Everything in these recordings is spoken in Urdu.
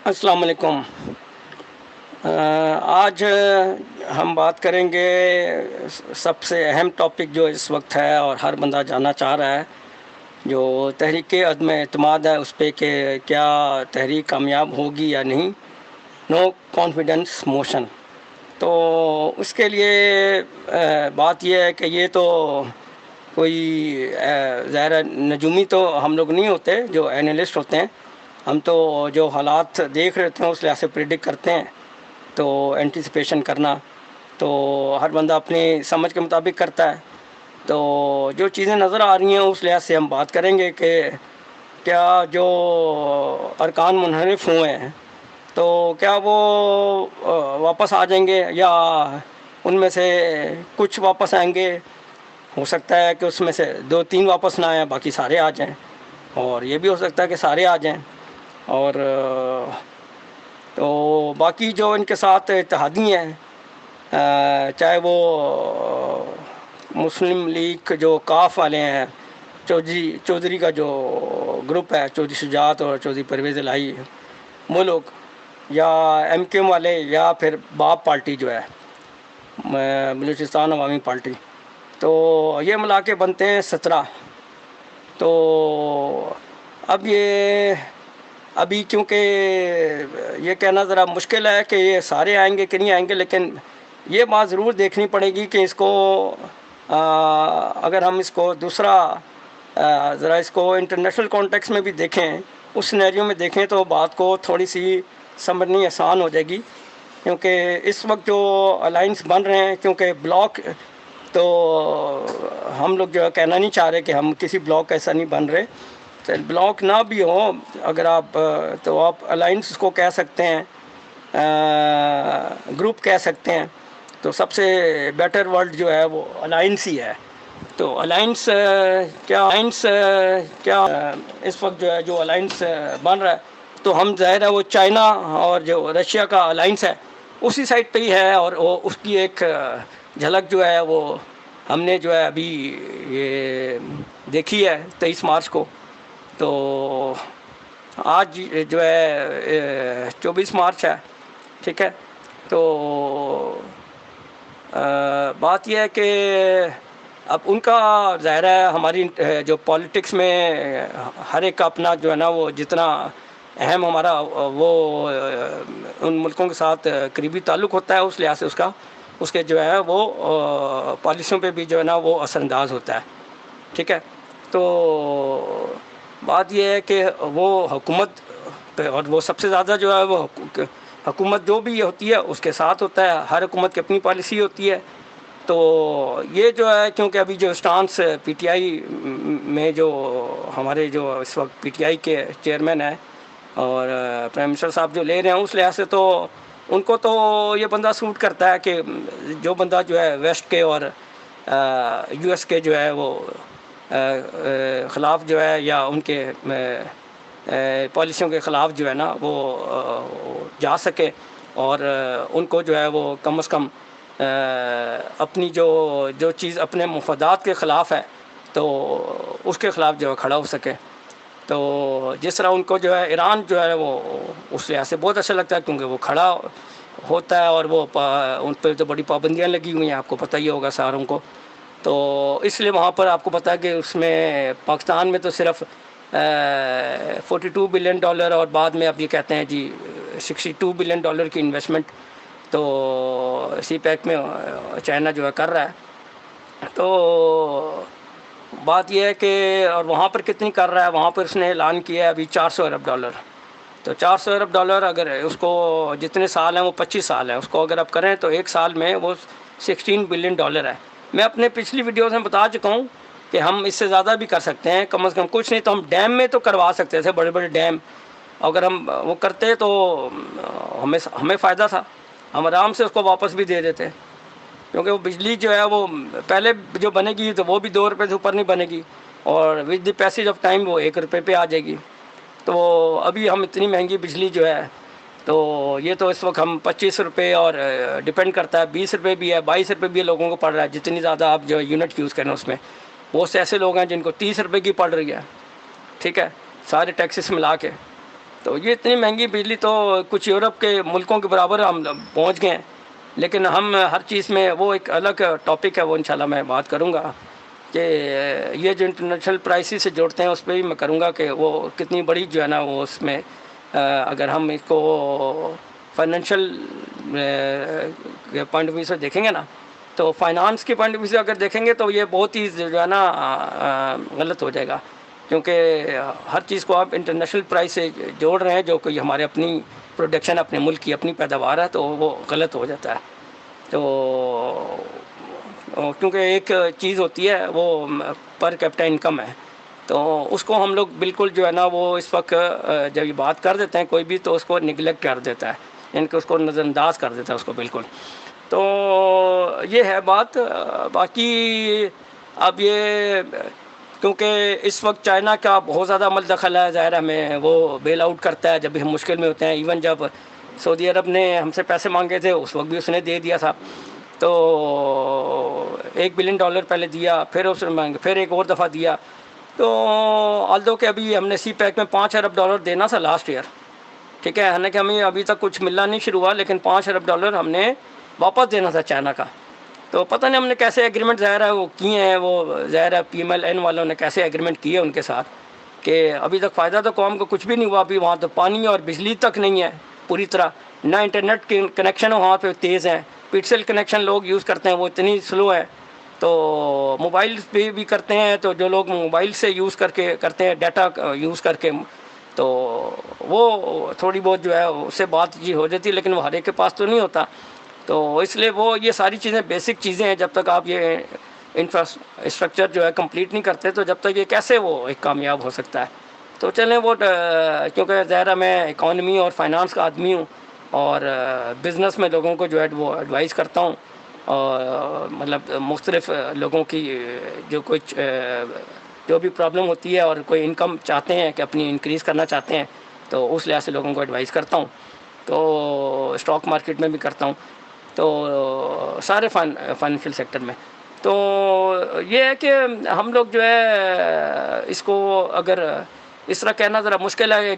السلام علیکم۔ آج ہم بات کریں گے سب سے اہم ٹاپک جو اس وقت ہے اور ہر بندہ جاننا چاہ رہا ہے، جو تحریک عدم اعتماد ہے اس پہ کہ کیا تحریک کامیاب ہوگی یا نہیں، نو کانفیڈنس موشن۔ تو اس کے لیے بات یہ ہے کہ یہ تو کوئی ظاہر نجومی تو ہم لوگ نہیں ہوتے جو اینالسٹ ہوتے ہیں، ہم تو جو حالات دیکھ رہے ہیں اس لحاظ سے پریڈکٹ کرتے ہیں، تو اینٹیسپیشن کرنا تو ہر بندہ اپنی سمجھ کے مطابق کرتا ہے۔ تو جو چیزیں نظر آ رہی ہیں اس لحاظ سے ہم بات کریں گے کہ کیا جو ارکان منحرف ہوئے ہیں تو کیا وہ واپس آ جائیں گے، یا ان میں سے کچھ واپس آئیں گے، ہو سکتا ہے کہ اس میں سے 2-3 واپس نہ آئیں، باقی سارے آ جائیں، اور یہ بھی ہو سکتا ہے کہ سارے آ جائیں۔ اور تو باقی جو ان کے ساتھ اتحادی ہیں، چاہے وہ مسلم لیگ جو کاف والے ہیں، چودھری کا جو گروپ ہے، چودھری شجاعت اور چودھری پرویز الہی، وہ لوگ، یا ایم کیو ایم والے، یا پھر باب پارٹی جو ہے بلوچستان عوامی پارٹی، تو یہ ملا کے بنتے ہیں 17۔ تو اب ابھی کیونکہ یہ کہنا ذرا مشکل ہے کہ یہ سارے آئیں گے کہ نہیں آئیں گے، لیکن یہ بات ضرور دیکھنی پڑے گی کہ اس کو اگر ہم اس کو دوسرا ذرا اس کو انٹرنیشنل کانٹیکس میں بھی دیکھیں، اس سینیریو میں دیکھیں، تو بات کو تھوڑی سی سمجھنی آسان ہو جائے گی۔ کیونکہ اس وقت جو الائنس بن رہے ہیں، کیونکہ بلاک تو ہم لوگ جو کہنا نہیں چاہ رہے کہ ہم کسی بلاک ایسا نہیں بن رہے، بلاک نہ بھی ہو اگر آپ، تو آپ الائنس کو کہہ سکتے ہیں، گروپ کہہ سکتے ہیں۔ تو سب سے بیٹر ورڈ جو ہے وہ الائنس ہی ہے۔ تو الائنس کیا اس وقت جو ہے جو الائنس بن رہا ہے، تو ہم ظاہر ہے وہ چائنا اور جو رشیا کا الائنس ہے اسی سائڈ پہ ہی ہے، اور وہ اس کی ایک جھلک جو ہے وہ ہم نے جو ہے ابھی یہ دیکھی ہے 23 مارچ کو۔ تو آج جو ہے 24 مارچ ہے، ٹھیک ہے۔ تو بات یہ ہے کہ اب ان کا ظاہر ہے ہماری جو پالیٹکس میں ہر ایک کا اپنا جو ہے نا وہ جتنا اہم ہمارا وہ ان ملکوں کے ساتھ قریبی تعلق ہوتا ہے، اس لحاظ سے اس کے جو ہے وہ پالیسیوں پہ بھی جو ہے نا وہ اثر انداز ہوتا ہے، ٹھیک ہے۔ تو بات یہ ہے کہ وہ حکومت پہ، اور وہ سب سے زیادہ جو ہے وہ حکومت جو بھی ہوتی ہے اس کے ساتھ ہوتا ہے، ہر حکومت کی اپنی پالیسی ہوتی ہے۔ تو یہ جو ہے کیونکہ ابھی جو اسٹانس پی ٹی آئی میں جو ہمارے جو اس وقت پی ٹی آئی کے چیئرمین ہیں اور پرائم منسٹر صاحب جو لے رہے ہیں، اس لحاظ سے تو ان کو تو یہ بندہ سوٹ کرتا ہے کہ جو بندہ جو ہے ویسٹ کے اور یو ایس کے جو ہے وہ خلاف جو ہے، یا ان کے پالیسیوں کے خلاف جو ہے نا وہ جا سکے، اور ان کو جو ہے وہ کم از کم اپنی جو چیز اپنے مفادات کے خلاف ہے تو اس کے خلاف جو ہے کھڑا ہو سکے۔ تو جس طرح ان کو جو ہے ایران جو ہے وہ اس لحاظ سے بہت اچھا لگتا ہے، کیونکہ وہ کھڑا ہوتا ہے، اور وہ ان پہ تو بڑی پابندیاں لگی ہوئی ہیں، آپ کو پتہ ہی ہوگا ساروں کو۔ تو اس لیے وہاں پر آپ کو پتہ ہے کہ اس میں پاکستان میں تو صرف $42 بلین، اور بعد میں اب یہ کہتے ہیں جی $62 بلین کی انویسٹمنٹ تو سی پیک میں چائنا جو ہے کر رہا ہے۔ تو بات یہ ہے کہ اور وہاں پر کتنی کر رہا ہے، وہاں پر اس نے اعلان کیا ہے ابھی $400 ارب۔ تو $400 ارب اگر اس کو جتنے سال ہیں وہ 25 سال ہیں، اس کو اگر آپ کریں تو ایک سال میں وہ $16 بلین ہے۔ میں اپنے پچھلی ویڈیوز میں بتا چکا ہوں کہ ہم اس سے زیادہ بھی کر سکتے ہیں، کم از کم کچھ نہیں تو ہم ڈیم میں تو کروا سکتے تھے، بڑے بڑے ڈیم اگر ہم وہ کرتے تو ہمیں فائدہ تھا، ہم آرام سے اس کو واپس بھی دے دیتے، کیونکہ وہ بجلی جو ہے وہ پہلے جو بنے گی تو وہ بھی $2 سے اوپر نہیں بنے گی، اور with the passage of time وہ $1 پہ آ جائے گی۔ تو ابھی ہم اتنی مہنگی بجلی جو ہے، تو یہ تو اس وقت ہم $25 اور ڈپینڈ کرتا ہے، $20 بھی ہے، $22 بھی لوگوں کو پڑ رہا ہے، جتنی زیادہ آپ جو یونٹ یوز کریں اس میں۔ بہت سے ایسے لوگ ہیں جن کو $30 کی پڑ رہی ہے، ٹھیک ہے، سارے ٹیکسز ملا کے۔ تو یہ اتنی مہنگی بجلی تو کچھ یورپ کے ملکوں کے برابر ہم پہنچ گئے ہیں، لیکن ہم ہر چیز میں وہ ایک الگ ٹاپک ہے، وہ انشاءاللہ میں بات کروں گا کہ یہ جو انٹرنیشنل پرائسز سے جوڑتے ہیں اس پہ بھی میں کروں گا کہ وہ کتنی بڑی جو ہے نا وہ اس میں اگر ہم اس کو فائنینشیل پوائنٹ آف ویو سے دیکھیں گے نا، تو فائنانس کے پوائنٹ آف ویو سے اگر دیکھیں گے تو یہ بہت ہی جو ہے نا غلط ہو جائے گا، کیونکہ ہر چیز کو آپ انٹرنیشنل پرائس سے جوڑ رہے ہیں جو کوئی ہمارے اپنی پروڈکشن، اپنے ملک کی اپنی پیداوار ہے، تو وہ غلط ہو جاتا ہے۔ تو کیونکہ ایک چیز ہوتی ہے وہ پر کیپٹا انکم ہے، تو اس کو ہم لوگ بالکل جو ہے نا وہ اس وقت جب یہ بات کر دیتے ہیں کوئی بھی تو اس کو نگلیکٹ کر دیتا ہے، یعنی کہ اس کو نظر انداز کر دیتا ہے اس کو بالکل۔ تو یہ ہے بات۔ باقی اب یہ کیونکہ اس وقت چائنا کا بہت زیادہ عمل دخل ہے، ظاہر ہے ہمیں وہ بیل آؤٹ کرتا ہے جب بھی ہم مشکل میں ہوتے ہیں، ایون جب سعودی عرب نے ہم سے پیسے مانگے تھے اس وقت بھی اس نے دے دیا تھا، تو $1 بلین پہلے دیا، پھر اس نے پھر ایک اور دفعہ دیا، تو آلدو کہ ابھی ہم نے سی پیک میں $5 ارب دینا تھا لاسٹ ایئر، ٹھیک ہے، حالانکہ ہمیں ابھی تک کچھ ملنا نہیں شروع ہوا، لیکن $5 ارب ہم نے واپس دینا تھا چائنا کا۔ تو پتہ نہیں ہم نے کیسے ایگریمنٹ ظاہر ہے وہ کیے ہیں، وہ ظاہر ہے پی ایم ایل این والوں نے کیسے ایگریمنٹ کیے ان کے ساتھ کہ ابھی تک فائدہ تو قوم کو کچھ بھی نہیں ہوا، ابھی وہاں تو پانی اور بجلی تک نہیں ہے پوری طرح، نہ انٹرنیٹ کے کنیکشن وہاں پہ تیز ہیں، پکسل کنیکشن لوگ یوز کرتے ہیں وہ اتنی سلو ہے، تو موبائل پہ بھی کرتے ہیں، تو جو لوگ موبائل سے یوز کر کے کرتے ہیں ڈیٹا یوز کر کے، تو وہ تھوڑی بہت جو ہے اس سے بات جی ہو جاتی ہے، لیکن وہ ہر ایک کے پاس تو نہیں ہوتا، تو اس لیے وہ یہ ساری چیزیں بیسک چیزیں ہیں، جب تک آپ یہ انفراسٹرکچر جو ہے کمپلیٹ نہیں کرتے تو جب تک یہ کیسے وہ ایک کامیاب ہو سکتا ہے۔ تو چلیں وہ کیونکہ ظاہر میں اکانومی اور فائنانس کا آدمی ہوں، اور بزنس میں لوگوں کو جو ہے وہ ایڈوائز کرتا ہوں، اور مطلب مختلف لوگوں کی جو کچھ جو بھی پرابلم ہوتی ہے اور کوئی انکم چاہتے ہیں کہ اپنی انکریز کرنا چاہتے ہیں، تو اس لحاظ سے لوگوں کو ایڈوائز کرتا ہوں، تو اسٹاک مارکیٹ میں بھی کرتا ہوں، تو سارے فائنینشیل سیکٹر میں۔ تو یہ ہے کہ ہم لوگ جو ہے اس کو اگر اس طرح کہنا ذرا مشکل ہے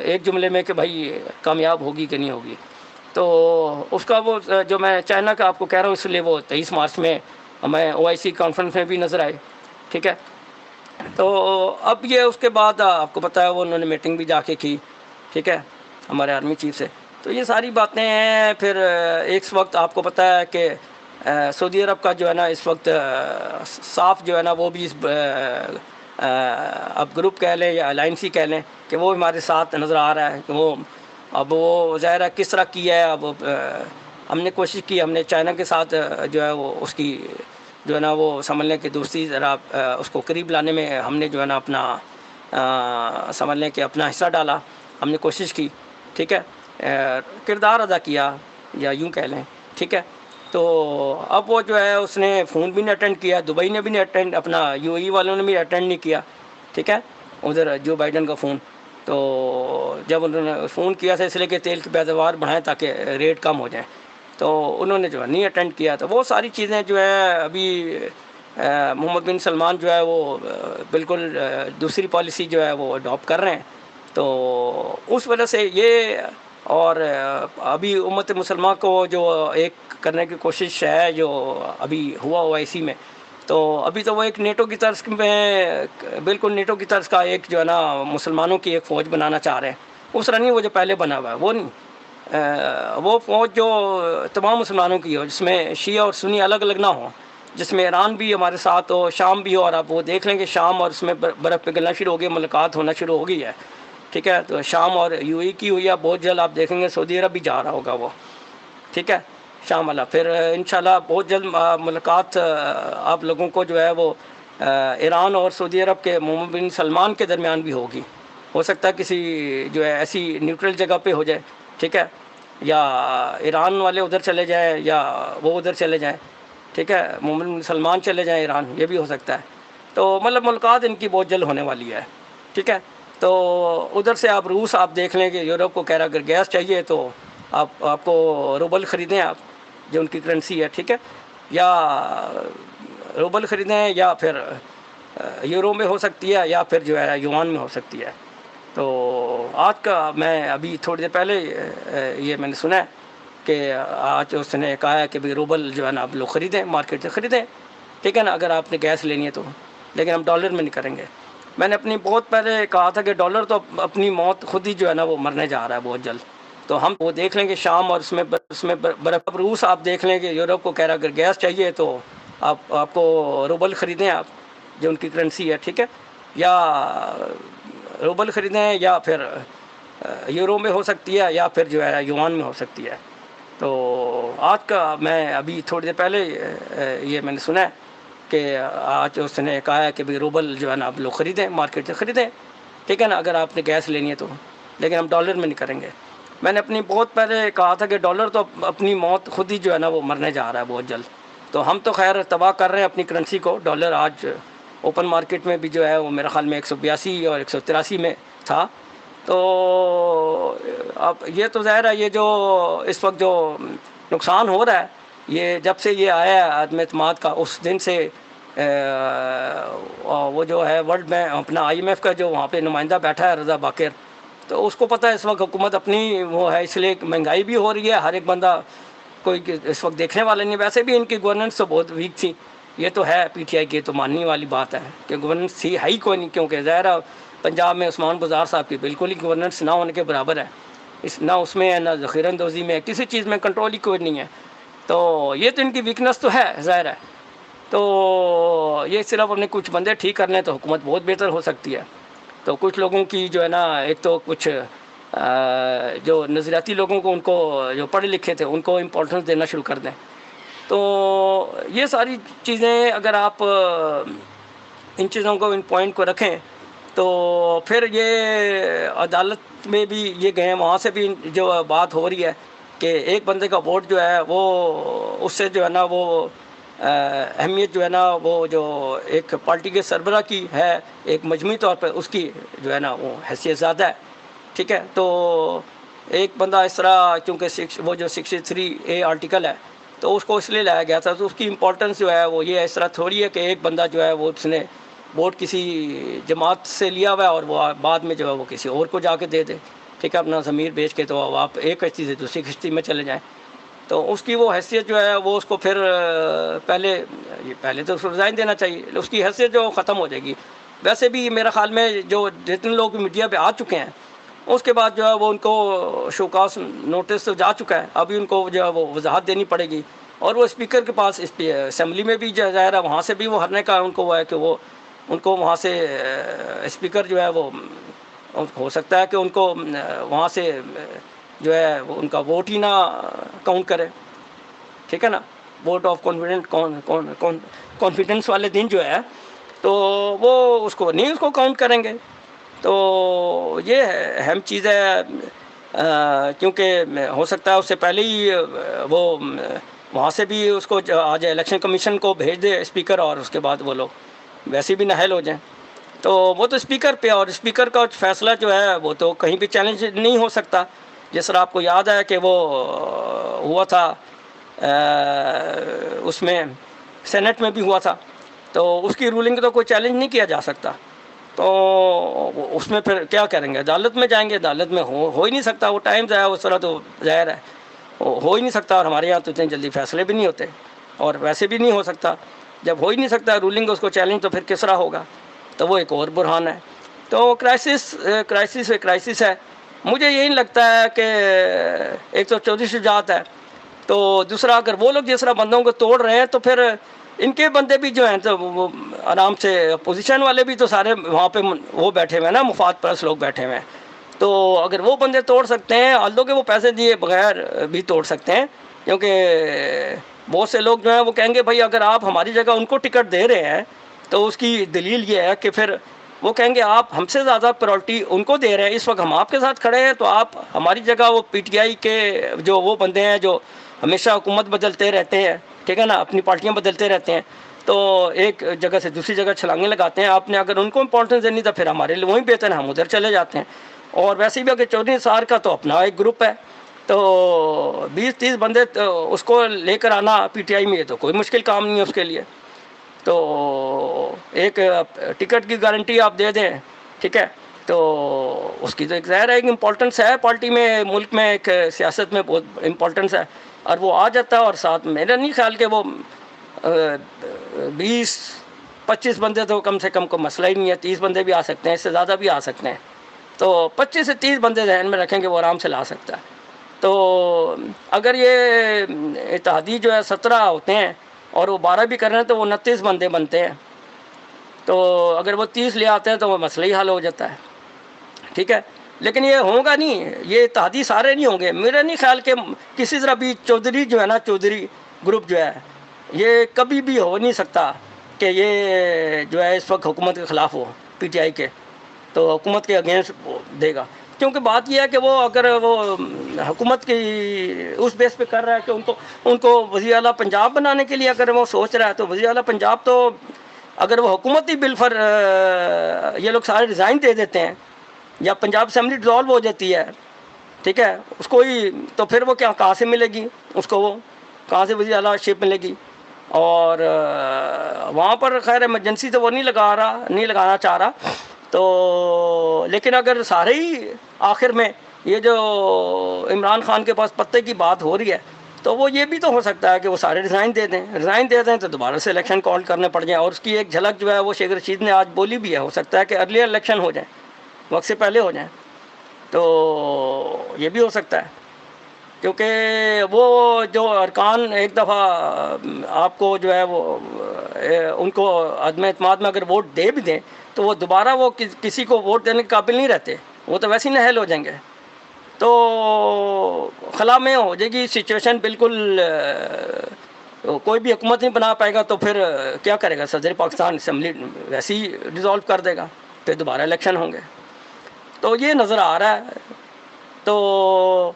ایک جملے میں کہ بھائی کامیاب ہوگی کہ نہیں ہوگی، تو اس کا وہ جو میں چائنا کا آپ کو کہہ رہا ہوں اس لیے وہ 23 مارچ میں میں OIC کانفرنس میں بھی نظر آئے، ٹھیک ہے، تو اب یہ اس کے بعد آپ کو پتہ ہے وہ انہوں نے میٹنگ بھی جا کے کی، ٹھیک ہے، ہمارے آرمی چیف سے، تو یہ ساری باتیں ہیں۔ پھر ایک وقت آپ کو پتہ ہے کہ سعودی عرب کا جو ہے نا اس وقت صاف جو ہے نا وہ بھی اب گروپ کہہ لیں یا الائنس ہی کہہ لیں کہ وہ ہمارے ساتھ نظر آ رہا ہے کہ وہ اب وہ ظاہر ہے کس طرح کی ہے، اب ہم نے کوشش کی، ہم نے چائنا کے ساتھ جو ہے وہ اس کی جو ہے نا وہ سمجھ لیں کہ دوسری ذرا اس کو قریب لانے میں ہم نے جو ہے نا اپنا سمجھ لیں کہ اپنا حصہ ڈالا، ہم نے کوشش کی، ٹھیک ہے، کردار ادا کیا یا یوں کہہ لیں، ٹھیک ہے۔ تو اب وہ جو ہے اس نے فون بھی نہیں اٹینڈ کیا، دبئی نے بھی نہیں اٹینڈ، اپنا UAE والوں نے بھی اٹینڈ نہیں کیا، ٹھیک ہے، ادھر جو بائیڈن کا فون، تو جب انہوں نے فون کیا تھا اس لیے کہ تیل کی پیداوار بڑھائیں تاکہ ریٹ کم ہو جائیں، تو انہوں نے جو ہے نہیں اٹینڈ کیا، تو وہ ساری چیزیں جو ہے ابھی محمد بن سلمان جو ہے وہ بالکل دوسری پالیسی جو ہے وہ اڈاپٹ کر رہے ہیں، تو اس وجہ سے یہ، اور ابھی امت مسلمہ کو جو ایک کرنے کی کوشش ہے جو ابھی ہوا OIC میں، تو ابھی تو وہ ایک نیٹو کی طرز میں بالکل نیٹو کی طرز کا ایک جو ہے نا مسلمانوں کی ایک فوج بنانا چاہ رہے ہیں، اس طرح نہیں وہ جو پہلے بنا ہوا ہے وہ نہیں، وہ فوج جو تمام مسلمانوں کی ہو، جس میں شیعہ اور سنی الگ الگ نہ ہوں، جس میں ایران بھی ہمارے ساتھ ہو، شام بھی ہو، اور آپ وہ دیکھ لیں کہ شام اور اس میں برف پگھلنا شروع ہو گئی، ملاقات ہونا شروع ہو گئی ہے، ٹھیک ہے، تو شام اور UAE کی ہوئی ہے، بہت جلد آپ دیکھیں گے سعودی عرب بھی جا رہا ہوگا وہ، ٹھیک ہے، شام والا، پھر انشاءاللہ بہت جلد ملاقات آپ لوگوں کو جو ہے وہ ایران اور سعودی عرب کے محمد بن سلمان کے درمیان بھی ہوگی، ہو سکتا ہے کسی جو ہے ایسی نیوٹرل جگہ پہ ہو جائے، ٹھیک ہے، یا ایران والے ادھر چلے جائیں یا وہ ادھر چلے جائیں، ٹھیک ہے، محمد بن سلمان چلے جائیں ایران، یہ بھی ہو سکتا ہے، تو مطلب ملاقات ان کی بہت جلد ہونے والی ہے، ٹھیک ہے، تو ادھر سے آپ روس آپ دیکھ لیں کہ یورپ کو کہہ رہا اگر گیس چاہیے تو آپ کو روبل خریدیں، آپ جو ان کی کرنسی ہے، ٹھیک ہے، یا روبل خریدیں یا پھر یورو میں ہو سکتی ہے یا پھر جو ہے یوان میں ہو سکتی ہے، تو آج کا میں ابھی تھوڑی دیر پہلے یہ میں نے سنا ہے کہ آج اس نے کہا ہے کہ بھائی روبل جو ہے نا آپ لوگ خریدیں، مارکیٹ سے خریدیں، ٹھیک ہے نا، اگر آپ نے گیس لینی ہے تو، لیکن ہم ڈالر میں نہیں کریں گے۔ میں نے اپنی بہت پہلے کہا تھا کہ ڈالر تو اپنی موت خود ہی جو ہے نا وہ مرنے جا رہا ہے بہت جلد، تو ہم وہ دیکھ لیں گے شام، اور اس میں برف روس آپ دیکھ لیں گے یورپ کو کہہ رہا اگر گیس چاہیے تو آپ کو روبل خریدیں، آپ جو ان کی کرنسی ہے، ٹھیک ہے، یا روبل خریدیں یا پھر یورو میں ہو سکتی ہے یا پھر جو ہے یوان میں ہو سکتی ہے۔ تو آج کا میں ابھی تھوڑی دیر پہلے یہ میں نے سنا ہے کہ آج اس نے کہا ہے کہ بھائی روبل جو ہے نا آپ لوگ خریدیں، مارکیٹ سے خریدیں، ٹھیک ہے نا، اگر آپ نے گیس لینی ہے تو، لیکن ہم ڈالر میں نہیں کریں گے۔ میں نے اپنی بہت پہلے کہا تھا کہ ڈالر تو اپنی موت خود ہی جو ہے نا وہ مرنے جا رہا ہے بہت جلد، تو ہم تو خیر تباہ کر رہے ہیں اپنی کرنسی کو۔ ڈالر آج اوپن مارکیٹ میں بھی جو ہے وہ میرے خیال میں 182 اور 183 میں تھا۔ تو اب یہ تو ظاہر ہے یہ جو اس وقت جو نقصان ہو رہا ہے، یہ جب سے یہ آیا ہے عدم اعتماد کا، اس دن سے وہ جو ہے ورلڈ میں اپنا IMF کا جو وہاں پہ نمائندہ بیٹھا ہے رضا باقر، تو اس کو پتہ ہے اس وقت حکومت اپنی وہ ہے، اس لیے مہنگائی بھی ہو رہی ہے، ہر ایک بندہ کوئی اس وقت دیکھنے والا نہیں۔ ویسے بھی ان کی گورننس تو بہت ویک تھی، یہ تو ہے PTI کی تو ماننے والی بات ہے کہ گورننس تھی ہے ہی کوئی نہیں، کیونکہ ظاہر ہے پنجاب میں عثمان گزار صاحب کی بالکل ہی گورننس نہ ہونے کے برابر ہے، نہ اس میں نہ ذخیرہ اندوزی میں، کسی چیز میں کنٹرول ہی کوئی نہیں ہے۔ تو یہ تو ان کی ویکنس تو ہے ظاہر ہے، تو یہ صرف اپنے کچھ بندے ٹھیک کر لیں تو حکومت بہت بہتر ہو سکتی ہے۔ تو کچھ لوگوں کی جو ہے نا، ایک تو کچھ جو نظریاتی لوگوں کو، ان کو جو پڑھے لکھے تھے ان کو امپورٹنس دینا شروع کر دیں۔ تو یہ ساری چیزیں اگر آپ ان چیزوں کو، ان پوائنٹ کو رکھیں تو پھر یہ عدالت میں بھی یہ گئے ہیں، وہاں سے بھی جو بات ہو رہی ہے کہ ایک بندے کا ووٹ جو ہے وہ اس سے جو ہے نا وہ اہمیت جو ہے نا وہ جو ایک پارٹی کے سربراہ کی ہے، ایک مجموعی طور پر اس کی جو ہے نا وہ حیثیت زیادہ ہے، ٹھیک ہے۔ تو ایک بندہ اس طرح، چونکہ وہ جو 63A آرٹیکل ہے تو اس کو اس لیے لایا گیا تھا، تو اس کی امپورٹنس جو ہے وہ یہ اس طرح تھوڑی ہے کہ ایک بندہ جو ہے وہ اس نے ووٹ کسی جماعت سے لیا ہوا ہے اور وہ بعد میں جو ہے وہ کسی اور کو جا کے دے دے، ٹھیک ہے، اپنا ضمیر بیچ کے، تو آپ ایک کشتی سے دوسری کشتی میں چلے جائیں، تو اس کی وہ حیثیت جو ہے وہ اس کو پھر پہلے تو اس کو ریزائن دینا چاہیے، اس کی حیثیت جو ختم ہو جائے گی۔ ویسے بھی میرے خیال میں جو جتنے لوگ میڈیا پہ آ چکے ہیں اس کے بعد جو ہے وہ ان کو شوکاس نوٹس تو جا چکا ہے، ابھی ان کو جو ہے وہ وضاحت دینی پڑے گی، اور وہ اسپیکر کے پاس اسمبلی میں بھی ظاہر ہے وہاں سے بھی وہ ہرنے کا ان کو وہ ہے کہ وہ ان کو وہاں سے اسپیکر جو ہے وہ ہو سکتا ہے کہ ان کو وہاں سے جو ہے ان کا ووٹ ہی نہ کاؤنٹ کرے، ٹھیک ہے نا، ووٹ آف کانفیڈنس والے دن جو ہے تو وہ اس کو نہیں، اس کو کاؤنٹ کریں گے۔ تو یہ اہم چیز ہے، کیونکہ ہو سکتا ہے اس سے پہلے ہی وہ وہاں سے بھی اس کو آج الیکشن کمیشن کو بھیج دے اسپیکر، اور اس کے بعد وہ لوگ ویسے بھی نااہل ہو جائیں، تو وہ تو اسپیکر پہ، اور اسپیکر کا فیصلہ جو ہے وہ تو کہیں بھی چیلنج نہیں ہو سکتا۔ جس طرح آپ کو یاد ہے کہ وہ ہوا تھا اس میں سینٹ میں بھی ہوا تھا، تو اس کی رولنگ تو کوئی چیلنج نہیں کیا جا سکتا، تو اس میں پھر کیا کریں گے، عدالت میں جائیں گے، عدالت میں ہو ہی نہیں سکتا، وہ ٹائم ضائع اس طرح تو ظاہر ہے ہو ہی نہیں سکتا، اور ہمارے یہاں تو اتنی جلدی فیصلے بھی نہیں ہوتے، اور ویسے بھی نہیں ہو سکتا، جب ہو ہی نہیں سکتا رولنگ اس کو چیلنج، تو پھر کس طرح ہوگا، تو وہ ایک اور برہان ہے۔ تو کرائسس ہے۔ مجھے یہی لگتا ہے کہ ایک تو چودھری شجاعت ہے، تو دوسرا اگر وہ لوگ جس طرح بندوں کو توڑ رہے ہیں تو پھر ان کے بندے بھی جو ہیں تو وہ آرام سے، اپوزیشن والے بھی تو سارے وہاں پہ وہ بیٹھے ہوئے ہیں نا، مفاد پرست لوگ بیٹھے ہوئے ہیں، تو اگر وہ بندے توڑ سکتے ہیں، although کہ وہ پیسے دیے بغیر بھی توڑ سکتے ہیں، کیونکہ بہت سے لوگ جو ہیں وہ کہیں گے بھائی اگر آپ ہماری جگہ ان کو ٹکٹ دے رہے ہیں تو اس کی دلیل یہ ہے کہ پھر وہ کہیں گے آپ ہم سے زیادہ پرائورٹی ان کو دے رہے ہیں، اس وقت ہم آپ کے ساتھ کھڑے ہیں، تو آپ ہماری جگہ وہ PTI کے جو وہ بندے ہیں جو ہمیشہ حکومت بدلتے رہتے ہیں، ٹھیک ہے نا، اپنی پارٹیاں بدلتے رہتے ہیں، تو ایک جگہ سے دوسری جگہ چھلانگیں لگاتے ہیں، آپ نے اگر ان کو امپورٹنس دینی تو پھر ہمارے لیے وہیں بہتر ہے، ہم ادھر چلے جاتے ہیں۔ اور ویسے بھی اگر چودھری نثار کا تو اپنا ایک گروپ ہے، تو 20-30 بندے اس کو لے کر آنا PTI میں، یہ تو کوئی مشکل کام نہیں ہے اس کے لیے، تو ایک ٹکٹ کی گارنٹی آپ دے دیں، ٹھیک ہے، تو اس کی تو ایک ظاہر ہے ایک امپورٹنس ہے پارٹی میں، ملک میں، ایک سیاست میں بہت امپورٹنس ہے، اور وہ آ جاتا ہے، اور ساتھ میرا نہیں خیال کہ وہ 20-25 بندے تو کم سے کم کو مسئلہ ہی نہیں ہے، 30 بندے بھی آ سکتے ہیں، اس سے زیادہ بھی آ سکتے ہیں، تو 25 سے 30 بندے ذہن میں رکھیں کہ وہ آرام سے لا سکتا ہے۔ تو اگر یہ اتحادی جو ہے 17 ہوتے ہیں اور وہ 12 بھی کر رہے ہیں تو وہ 29 بندے بنتے ہیں، تو اگر وہ 30 لے آتے ہیں تو وہ مسئلہ ہی حل ہو جاتا ہے، ٹھیک ہے۔ لیکن یہ ہوگا نہیں، یہ اتحادی سارے نہیں ہوں گے، میرا نہیں خیال کہ کسی طرح بھی چودھری جو ہے نا، چودھری گروپ جو ہے، یہ کبھی بھی ہو نہیں سکتا کہ یہ جو ہے اس وقت حکومت کے خلاف ہو، پی ٹی آئی کے، تو حکومت کے اگینسٹ دے گا، کیونکہ بات یہ ہے کہ وہ اگر وہ حکومت کی اس بیس پہ کر رہا ہے کہ ان کو وزیر اعلیٰ پنجاب بنانے کے لیے اگر وہ سوچ رہا ہے، تو وزیر اعلیٰ پنجاب تو اگر وہ حکومتی بل پر یہ لوگ سارے ریزائن دے دیتے ہیں یا پنجاب اسمبلی ڈیزالو ہو جاتی ہے، ٹھیک ہے، اس کو ہی تو پھر وہ کہاں سے ملے گی اس کو، وہ کہاں سے وزیر اعلیٰ شپ ملے گی؟ اور وہاں پر خیر ایمرجنسی تو وہ نہیں لگانا چاہ رہا، تو لیکن اگر سارے ہی آخر میں یہ جو عمران خان کے پاس پتے کی بات ہو رہی ہے، تو وہ یہ بھی تو ہو سکتا ہے کہ وہ سارے ریزائن دے دیں تو دوبارہ سے الیکشن کال کرنے پڑ جائیں، اور اس کی ایک جھلک جو ہے وہ شیخ رشید نے آج بولی بھی ہے، ہو سکتا ہے کہ ارلی الیکشن ہو جائیں، وقت سے پہلے ہو جائیں، تو یہ بھی ہو سکتا ہے، کیونکہ وہ جو ارکان ایک دفعہ آپ کو جو ہے وہ ان کو عدم اعتماد میں اگر ووٹ دے بھی دیں تو وہ دوبارہ وہ کسی کو ووٹ دینے کے قابل نہیں رہتے، وہ تو ویسے ہی نااہل ہو جائیں گے، تو خلا میں ہو جائے گی سچویشن بالکل، کوئی بھی حکومت نہیں بنا پائے گا، تو پھر کیا کرے گا صدر پاکستان؟ اسمبلی ویسے ہی ڈیزالو کر دے گا، پھر دوبارہ الیکشن ہوں گے، تو یہ نظر آ رہا ہے۔ تو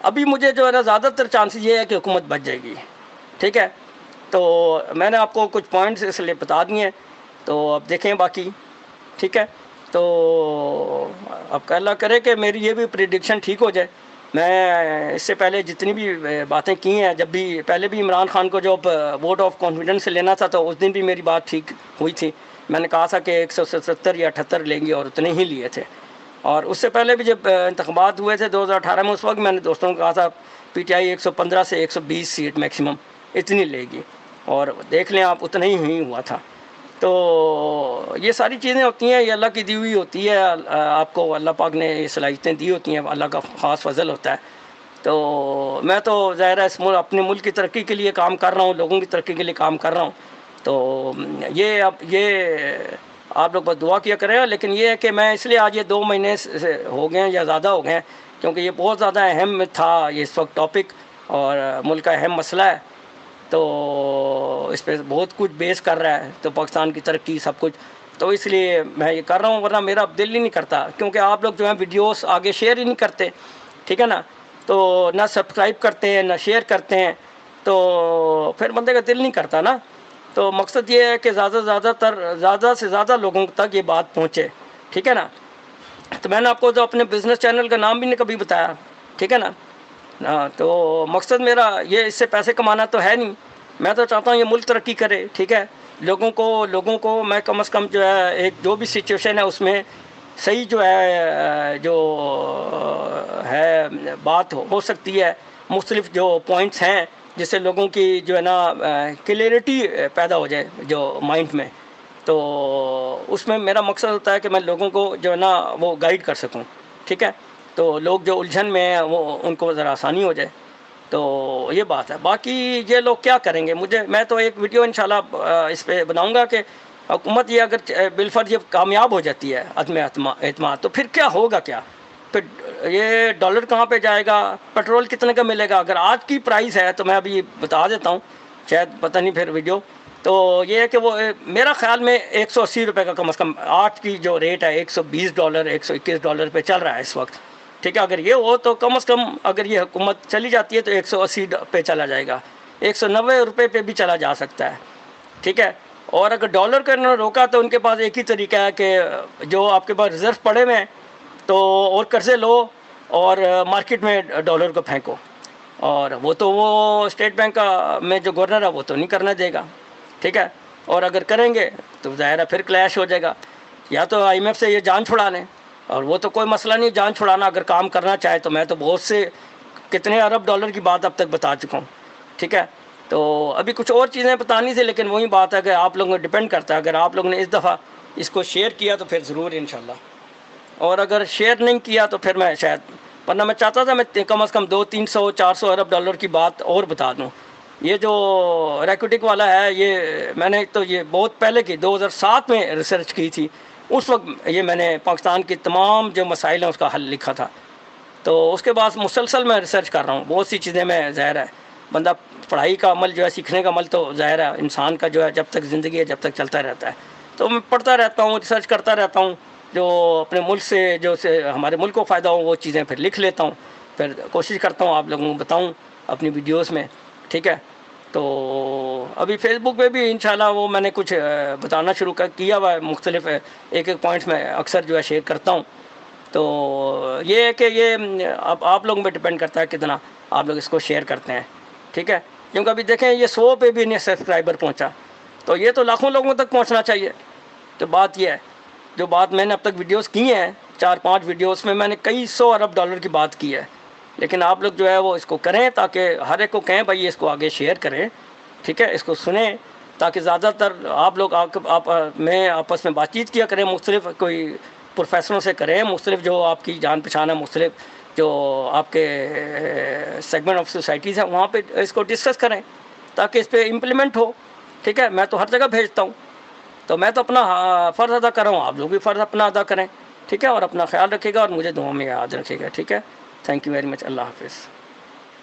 ابھی مجھے جو ہے نا زیادہ تر چانسز یہ ہے کہ حکومت بچ جائے گی، ٹھیک ہے، تو میں نے آپ کو کچھ پوائنٹس اس لیے بتا دیے ہیں، تو اب دیکھیں باقی، ٹھیک ہے، تو اب اللہ کرے کہ میری یہ بھی پریڈکشن ٹھیک ہو جائے۔ میں اس سے پہلے جتنی بھی باتیں کی ہیں، جب بھی پہلے بھی عمران خان کو جو ووٹ آف کانفیڈنس سے لینا تھا تو اس دن بھی میری بات ٹھیک ہوئی تھی، میں نے کہا تھا کہ 177 یا 78 لیں گے، اور اتنے ہی لیے تھے، اور اس سے پہلے بھی جب انتخابات ہوئے تھے 2018 میں، اس وقت میں نے دوستوں کو کہا تھا پی ٹی آئی 115 سے 120 سیٹ میکسیمم اتنی لے گی، اور دیکھ لیں آپ اتنا ہی ہوا تھا۔ تو یہ ساری چیزیں ہوتی ہیں، یہ اللہ کی دی ہوئی ہوتی ہے، آپ کو اللہ پاک نے یہ صلاحیتیں دی ہوتی ہیں، اللہ کا خاص فضل ہوتا ہے۔ تو میں تو ظاہر ہے اپنے ملک کی ترقی کے لیے کام کر رہا ہوں، لوگوں کی ترقی کے لیے کام کر رہا ہوں، تو یہ آپ لوگ بس دعا کیا کریں گا۔ لیکن یہ ہے کہ میں اس لیے آج یہ 2 مہینے سے ہو گئے ہیں یا زیادہ ہو گئے ہیں، کیونکہ یہ بہت زیادہ اہم تھا یہ اس وقت ٹاپک، اور ملک کا اہم مسئلہ ہے، تو اس پہ بہت کچھ بیس کر رہا ہے، تو پاکستان کی ترقی سب کچھ، تو اس لیے میں یہ کر رہا ہوں، ورنہ میرا دل ہی نہیں کرتا، کیونکہ آپ لوگ جو ہیں ویڈیوز آگے شیئر ہی نہیں کرتے، ٹھیک ہے نا، تو نہ سبسکرائب کرتے ہیں نہ شیئر کرتے ہیں، تو پھر بندے کا دل نہیں کرتا نا۔ تو مقصد یہ ہے کہ زیادہ سے زیادہ لوگوں تک یہ بات پہنچے، ٹھیک ہے نا۔ تو میں نے آپ کو جو اپنے بزنس چینل کا نام بھی نہیں کبھی بتایا، ٹھیک ہے نا، تو مقصد میرا یہ اس سے پیسے کمانا تو ہے نہیں، میں تو چاہتا ہوں یہ ملک ترقی کرے، ٹھیک ہے، لوگوں کو میں کم از کم جو ہے ایک جو بھی سچویشن ہے اس میں صحیح جو ہے بات ہو سکتی ہے، مختلف جو پوائنٹس ہیں جس سے لوگوں کی جو ہے نا کلیئرٹی پیدا ہو جائے جو مائنڈ میں، تو اس میں میرا مقصد ہوتا ہے کہ میں لوگوں کو جو ہے نا وہ گائیڈ کر سکوں، ٹھیک ہے، تو لوگ جو الجھن میں ہیں وہ ان کو ذرا آسانی ہو جائے، تو یہ بات ہے۔ باقی یہ لوگ کیا کریں گے، میں تو ایک ویڈیو انشاءاللہ اس پہ بناؤں گا کہ حکومت یہ اگر بالفرض یہ کامیاب ہو جاتی ہے عدم اعتماد، تو پھر کیا ہوگا، کیا پھر یہ ڈالر کہاں پہ جائے گا، پیٹرول کتنے کا ملے گا؟ اگر آج کی پرائز ہے تو میں ابھی بتا دیتا ہوں، شاید پتہ نہیں پھر ویڈیو، تو یہ ہے کہ وہ میرا خیال میں 180 روپے کا کم از کم آج کی جو ریٹ ہے $120 $121 پہ چل رہا ہے اس وقت، ٹھیک ہے، اگر یہ ہو تو کم از کم اگر یہ حکومت چلی جاتی ہے تو 180 پہ چلا جائے گا، 190 روپے پہ بھی چلا جا سکتا ہے، ٹھیک ہے، اور اگر ڈالر کا انہوں نے روکا تو ان کے پاس ایک ہی طریقہ ہے کہ جو آپ کے پاس ریزرو پڑے ہوئے ہیں تو اور قرضے لو اور مارکیٹ میں ڈالر کو پھینکو، اور وہ اسٹیٹ بینک کا میں جو گورنر ہے وہ تو نہیں کرنا دے گا، ٹھیک ہے، اور اگر کریں گے تو ظاہر ہے پھر کلیش ہو جائے گا، یا تو IMF سے یہ جان چھڑا لیں، اور وہ تو کوئی مسئلہ نہیں، جان چھڑانا اگر کام کرنا چاہے تو میں تو بہت سے کتنے ارب ڈالر کی بات اب تک بتا چکا ہوں، ٹھیک ہے. تو ابھی کچھ اور چیزیں بتانی تھی، لیکن وہی بات ہے کہ آپ لوگوں کو ڈپینڈ کرتا ہے. اگر آپ لوگوں نے اس دفعہ اس کو شیئر کیا تو پھر ضرور انشاءاللہ، اور اگر شیئر نہیں کیا تو پھر میں شاید، ورنہ میں چاہتا تھا میں کم از کم 200-300-400 ارب ڈالر کی بات اور بتا دوں. یہ جو ریکوٹک والا ہے، یہ میں نے تو یہ بہت پہلے کی 2007 میں ریسرچ کی تھی. اس وقت یہ میں نے پاکستان کی تمام جو مسائل ہیں اس کا حل لکھا تھا. تو اس کے بعد مسلسل میں ریسرچ کر رہا ہوں بہت سی چیزیں. میں ظاہر ہے بندہ پڑھائی کا عمل جو ہے، سیکھنے کا عمل تو ظاہر ہے انسان کا جو ہے جب تک زندگی ہے جب تک چلتا رہتا ہے. تو میں پڑھتا رہتا ہوں، ریسرچ کرتا رہتا ہوں، جو اپنے ملک سے جو ہمارے ملک کو فائدہ ہو وہ چیزیں پھر لکھ لیتا ہوں. پھر کوشش کرتا ہوں آپ لوگوں کو بتاؤں اپنی ویڈیوز میں، ٹھیک ہے. تو ابھی فیس بک پہ بھی انشاءاللہ وہ میں نے کچھ بتانا شروع کیا ہوا ہے، مختلف ایک پوائنٹس میں اکثر جو ہے شیئر کرتا ہوں. تو یہ ہے کہ یہ اب آپ لوگوں پہ ڈپینڈ کرتا ہے کتنا آپ لوگ اس کو شیئر کرتے ہیں، ٹھیک ہے. کیونکہ ابھی دیکھیں یہ 100 پہ بھی نہیں سبسکرائبر پہنچا، تو یہ تو لاکھوں لوگوں تک پہنچنا چاہیے. تو بات یہ ہے، جو بات میں نے اب تک ویڈیوز کی ہیں 4-5 ویڈیوز میں نے کئی 100 ارب ڈالر کی بات کی ہے. لیکن آپ لوگ جو ہے وہ اس کو کریں، تاکہ ہر ایک کو کہیں بھائی اس کو آگے شیئر کریں، ٹھیک ہے. اس کو سنیں تاکہ زیادہ تر آپ لوگ میں آپس میں بات چیت کیا کریں، مختلف کوئی پروفیسروں سے کریں، مختلف جو آپ کی جان پہچان ہے، مختلف جو آپ کے سیگمنٹ آف سوسائٹیز ہیں وہاں پہ اس کو ڈسکس کریں تاکہ اس پہ امپلیمنٹ ہو، ٹھیک ہے. میں تو ہر جگہ بھیجتا ہوں، تو میں تو اپنا فرض ادا کر رہا ہوں، آپ لوگ بھی فرض اپنا ادا کریں، ٹھیک ہے. اور اپنا خیال رکھیے گا اور مجھے دعاؤں میں یاد رکھیے گا، ٹھیک ہے. Thank you very much. اللہ حافظ.